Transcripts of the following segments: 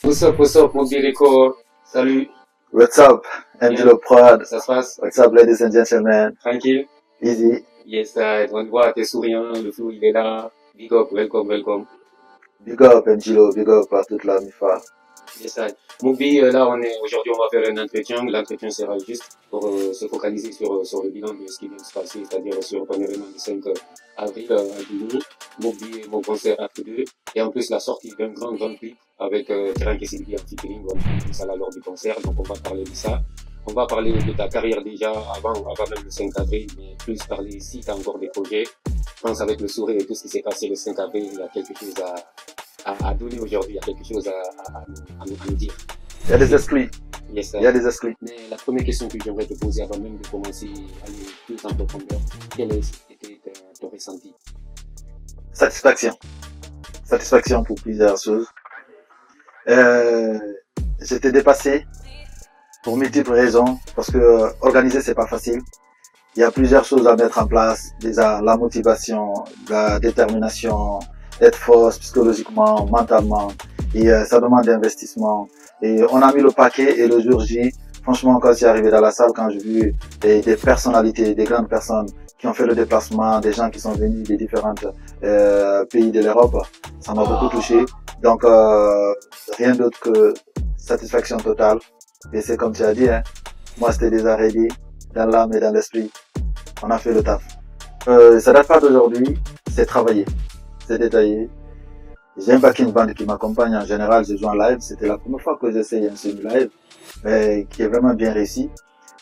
What's up, Mobi Record. Salut. What's up, Bien. Angelo Prod? Ça se passe? What's up, ladies and gentlemen? Tranquille? Easy. Yes, on te voit, t'es souriant, le flow, il est là. Big up, welcome, welcome. Big up, Angelo. Big up à toute la MIFA. Yes, Mobi, là, aujourd'hui, on va faire un entretien. L'entretien sera juste pour se focaliser sur le bilan de ce qui vient de se passer, c'est-à-dire sur ton événement du 5 avril à Guinée, Mobi et mon concert Acte 2, et en plus la sortie d'un grand clip avec Frank et Sylvie en featuring, voilà, ça là lors du concert, donc on va parler de ça. On va parler de ta carrière déjà avant même le 5 avril, mais plus parler si tu as encore des projets. Je pense avec le sourire et tout ce qui s'est passé le 5 avril, il y a quelque chose à donner aujourd'hui, il y a quelque chose à nous dire. Il y a des exclus. Yes, Il y a des exclus. mais la première question que j'aimerais te poser avant même de commencer à aller plus en profondeur, quel était ton ressenti? Satisfaction. Satisfaction pour plusieurs choses. J'étais dépassé pour multiples raisons parce que organiser c'est pas facile. Il y a plusieurs choses à mettre en place. Déjà la motivation, la détermination, être force psychologiquement, mentalement. Et ça demande d'investissement. Et on a mis le paquet et le jour J, franchement, quand je suis arrivé dans la salle, quand j'ai vu des personnalités, des grandes personnes qui ont fait le déplacement, des gens qui sont venus des différents pays de l'Europe, ça m'a beaucoup touché. Donc, rien d'autre que satisfaction totale. Et c'est comme tu as dit, hein, moi c'était déjà ready, dans l'âme et dans l'esprit. On a fait le taf. Ça date pas d'aujourd'hui, c'est travaillé, c'est détaillé. J'ai un backing band qui m'accompagne en général, je joue en live. C'était la première fois que j'essaye un semi-live, mais qui est vraiment bien réussi.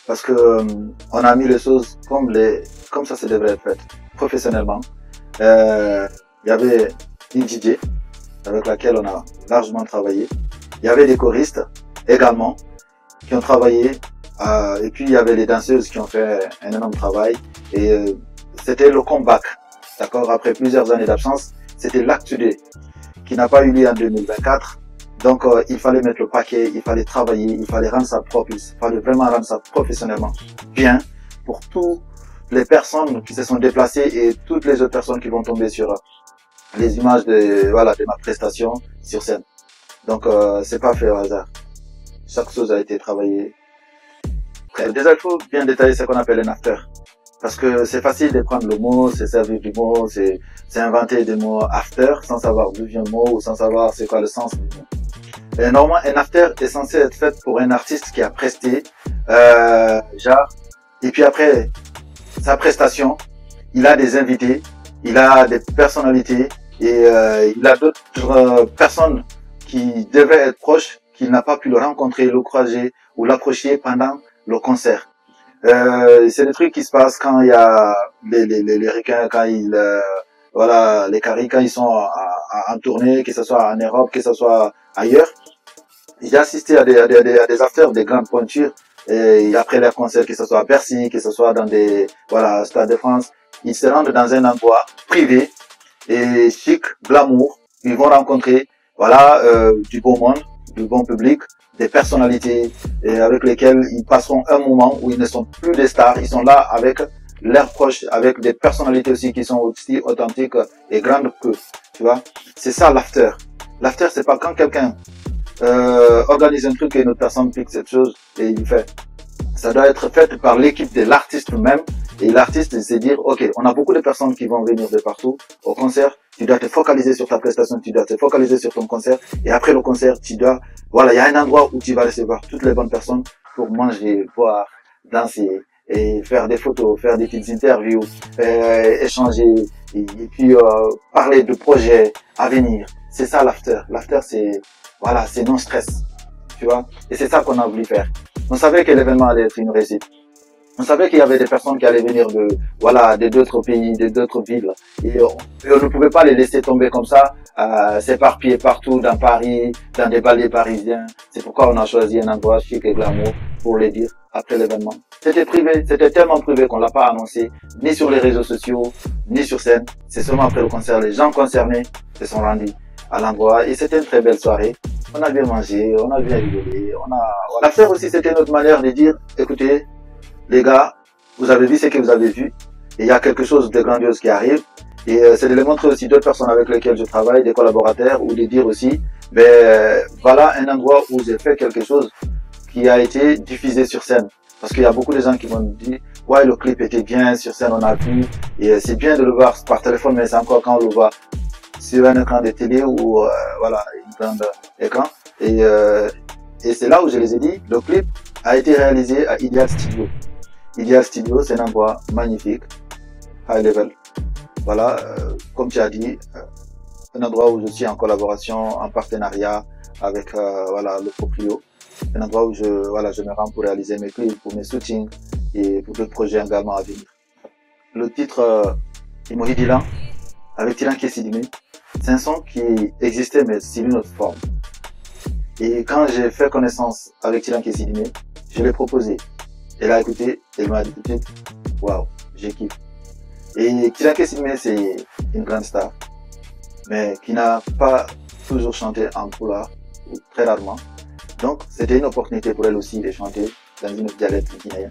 Parce que on a mis les choses comme ça devrait être fait, professionnellement. Il y avait une DJ avec laquelle on a largement travaillé. Il y avait des choristes également qui ont travaillé. Et puis il y avait les danseuses qui ont fait un énorme travail. Et c'était le comeback, d'accord, après plusieurs années d'absence. C'était l'acte 2 qui n'a pas eu lieu en 2024. Donc, il fallait mettre le paquet, il fallait travailler, il fallait rendre ça propre, il fallait vraiment rendre ça professionnellement bien pour toutes les personnes qui se sont déplacées et toutes les autres personnes qui vont tomber sur les images de ma prestation sur scène. Donc, c'est pas fait au hasard. Chaque chose a été travaillée. Déjà, il faut bien détailler ce qu'on appelle un after. Parce que c'est facile de prendre le mot, c'est servir du mot, c'est inventer des mots after sans savoir d'où vient le mot ou sans savoir c'est quoi le sens du mot. Et normalement, un after est censé être fait pour un artiste qui a presté, et puis après sa prestation, il a des invités, il a des personnalités et il a d'autres personnes qui devaient être proches, qu'il n'a pas pu le rencontrer, le croiser ou l'approcher pendant le concert. C'est des trucs qui se passent quand il y a les requins, quand ils les caries quand ils sont en tournée, que ce soit en Europe, que ce soit ailleurs. J'ai assisté à des afters, des grandes pointures, et après les concerts, que ce soit à Bercy, que ce soit dans des Stade de France, ils se rendent dans un endroit privé et chic, glamour. Ils vont rencontrer du beau monde, du bon public, des personnalités et avec lesquelles ils passeront un moment où ils ne sont plus des stars, ils sont là avec leurs proches, avec des personnalités aussi qui sont aussi authentiques et grandes que, tu vois. C'est ça l'after. L'after, c'est pas quand quelqu'un organise un truc et une autre personne pique cette chose et il fait. Ça doit être fait par l'équipe de l'artiste même. Et l'artiste, c'est dire, ok, on a beaucoup de personnes qui vont venir de partout au concert. Tu dois te focaliser sur ta prestation, tu dois te focaliser sur ton concert. Et après le concert, il y a un endroit où tu vas recevoir toutes les bonnes personnes pour manger, boire, danser et faire des photos, faire des petites interviews, échanger et puis parler de projets à venir. C'est ça l'after. L'after, c'est non stress, tu vois. Et c'est ça qu'on a voulu faire. On savait que l'événement allait être une réussite. On savait qu'il y avait des personnes qui allaient venir de d'autres pays, de d'autres villes. Et on ne pouvait pas les laisser tomber comme ça, s'éparpiller partout dans Paris, dans des ballets parisiens. C'est pourquoi on a choisi un endroit chic et glamour pour les dire après l'événement. C'était privé, c'était tellement privé qu'on l'a pas annoncé, ni sur les réseaux sociaux, ni sur scène. C'est seulement après le concert, les gens concernés se sont rendus à l'endroit et c'était une très belle soirée. On a bien mangé, on a bien rigolé, L'affaire aussi, c'était notre manière de dire, écoutez, les gars, vous avez vu ce que vous avez vu, et il y a quelque chose de grandiose qui arrive, Et c'est de les montrer aussi d'autres personnes avec lesquelles je travaille, des collaborateurs, ou de dire aussi, ben voilà un endroit où j'ai fait quelque chose qui a été diffusé sur scène. Parce qu'il y a beaucoup de gens qui m'ont dit, ouais, le clip était bien sur scène, on a vu, et c'est bien de le voir par téléphone, mais c'est encore quand on le voit sur un écran de télé ou voilà, un grand écran. Et c'est là où je les ai dit, le clip a été réalisé à Ideal Studio. Ideal Studio, c'est un endroit magnifique, high level. Voilà, comme tu as dit, un endroit où je suis en collaboration, en partenariat avec voilà le proprio. Un endroit où je me rends pour réaliser mes clips, pour mes shootings et pour d'autres projets également à venir. Le titre Imohi Dylan avec Tilan Kessidimé, c'est un son qui existait mais c'est une autre forme. Et quand j'ai fait connaissance avec Tilan Kessidimé, je l'ai proposé. Elle a écouté, elle m'a dit tout de suite, waouh, j'ai kiffé. Et Tilan Kessidimé, c'est une grande star, mais qui n'a pas toujours chanté en couleur, ou très rarement. Donc, c'était une opportunité pour elle aussi de chanter dans une dialecte guinéenne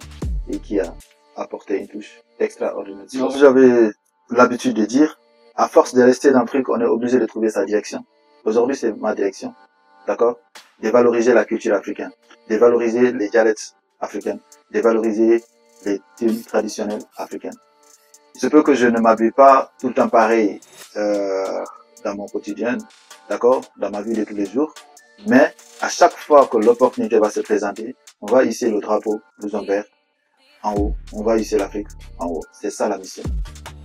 et qui a apporté une touche extraordinaire. J'avais l'habitude de dire, à force de rester dans le truc, on est obligé de trouver sa direction. Aujourd'hui, c'est ma direction. D'accord? De valoriser la culture africaine, de valoriser les dialectes africains, de valoriser les tenues traditionnelles africaines. Il se peut que je ne m'habille pas tout le temps pareil dans mon quotidien, d'accord, dans ma vie de tous les jours, mais à chaque fois que l'opportunité va se présenter, on va hisser le drapeau blouson vert en haut, on va hisser l'Afrique en haut. C'est ça la mission.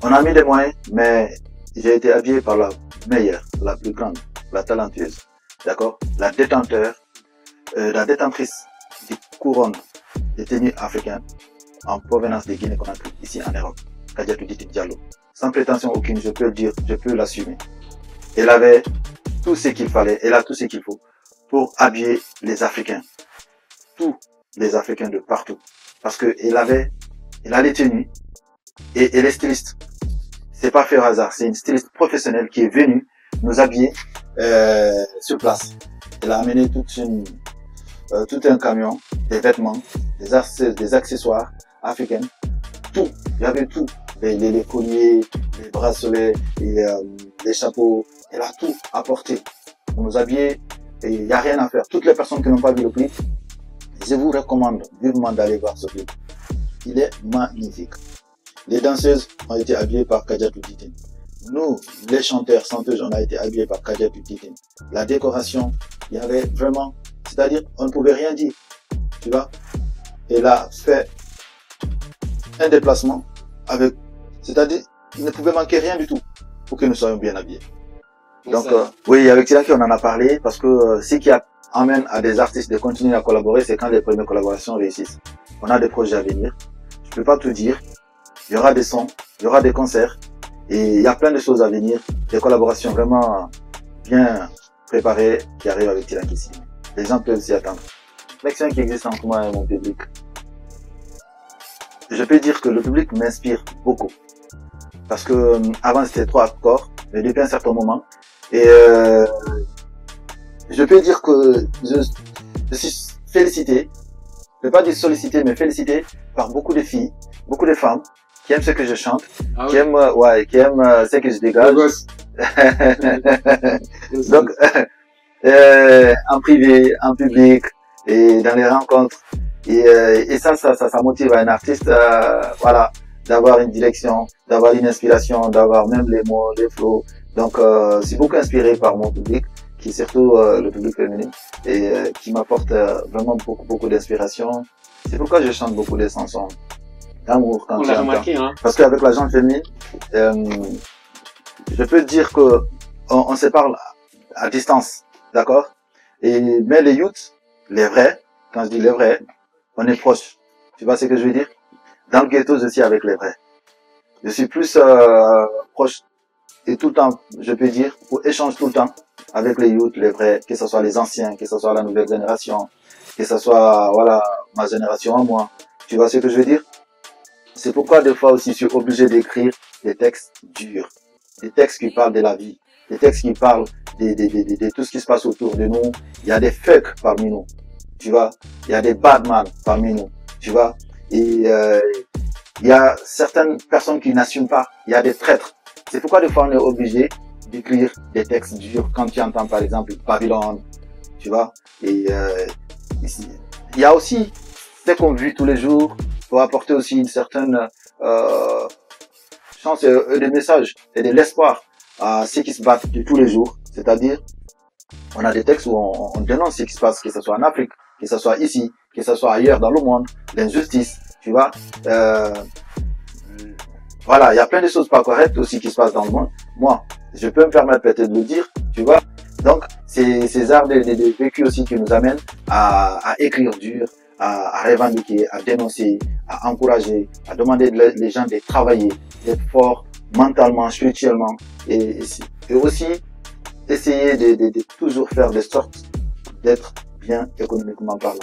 On a mis des moyens, mais j'ai été habillé par la meilleure, la plus grande, la talentueuse, d'accord, la détentrice des couronnes des tenues africaines en provenance de Guinée-Conakry, ici en Europe, Kadiatou Diti Diallo. Sans prétention aucune, je peux le dire, je peux l'assumer. Elle avait tout ce qu'il fallait, elle a tout ce qu'il faut pour habiller les Africains. Tous les Africains de partout. Parce que elle a les tenues et elle est styliste. C'est pas fait au hasard, c'est une styliste professionnelle qui est venue nous habiller sur place. Elle a amené tout un camion, des vêtements, des accessoires africains. Tout, il y avait tout. Les colliers, les bracelets, les chapeaux. Elle a tout apporté pour nous habiller et il n'y a rien à faire. Toutes les personnes qui n'ont pas vu le clip, je vous recommande vivement d'aller voir ce clip. Il est magnifique. Les danseuses ont été habillées par Kadiatou Diti. Nous, les chanteurs, chanteuses, on a été habillés par Kadiatou Diti. La décoration, il y avait vraiment, c'est-à-dire, on ne pouvait rien dire. Tu vois? Elle a fait un déplacement avec, c'est-à-dire, il ne pouvait manquer rien du tout pour que nous soyons bien habillés. Donc, oui, avec Tilan on en a parlé parce que ce qui amène à des artistes de continuer à collaborer, c'est quand les premières collaborations réussissent. On a des projets à venir. Je peux pas tout dire. Il y aura des sons, il y aura des concerts et il y a plein de choses à venir. Des collaborations vraiment bien préparées qui arrivent avec Tilan ici. Les gens peuvent s'y attendre. L'action qui existe entre moi et mon public. Je peux dire que le public m'inspire beaucoup. Parce que avant c'était 3 accords, mais depuis un certain moment. Et je peux dire que je suis félicité, je ne vais pas dire sollicité, mais félicité par beaucoup de filles, beaucoup de femmes qui aiment ce que je chante, qui aiment ce que je dégage. Donc en privé, en public et dans les rencontres. Et ça motive un artiste, voilà, d'avoir une direction, d'avoir une inspiration, d'avoir même les mots, les flots. Donc, je suis beaucoup inspiré par mon public, qui est surtout le public féminin, et qui m'apporte vraiment beaucoup d'inspiration. C'est pourquoi je chante beaucoup de chansons d'amour quand j'ai remarqué, hein. Parce qu'avec la gente féminine, je peux dire que on se parle à distance, d'accord? Mais les youths, les vrais, quand je dis les vrais, on est proches. Tu vois ce que je veux dire? Dans le ghetto, je suis avec les vrais. Je suis plus proche et tout le temps, je peux dire, on échange tout le temps avec les youths, les vrais, que ce soit les anciens, que ce soit la nouvelle génération, que ce soit, voilà, ma génération à moi. Tu vois ce que je veux dire? C'est pourquoi des fois aussi je suis obligé d'écrire des textes durs, des textes qui parlent de la vie, des textes qui parlent de tout ce qui se passe autour de nous. Il y a des fucks parmi nous, tu vois. Il y a des badman parmi nous, tu vois. Et il y a certaines personnes qui n'assument pas. Il y a des traîtres. C'est pourquoi des fois on est obligé d'écrire des textes durs quand tu entends par exemple Babylone, tu vois. Et ici, il y a aussi ce qu'on vit tous les jours pour apporter aussi une certaine chance et des messages et de l'espoir à ceux qui se battent de tous les jours. C'est-à-dire, on a des textes où on dénonce ce qui se passe, que ce soit en Afrique, que ce soit ici, que ce soit ailleurs dans le monde, l'injustice, tu vois. Voilà, il y a plein de choses pas correctes aussi qui se passent dans le monde. Moi, je peux me permettre peut-être de le dire, tu vois. Donc, c'est ces arts de vécu aussi qui nous amènent à écrire dur, à revendiquer, à dénoncer, à encourager, à demander les gens de travailler, d'être forts mentalement, spirituellement, et aussi essayer de toujours faire de sorte d'être bien économiquement parlant.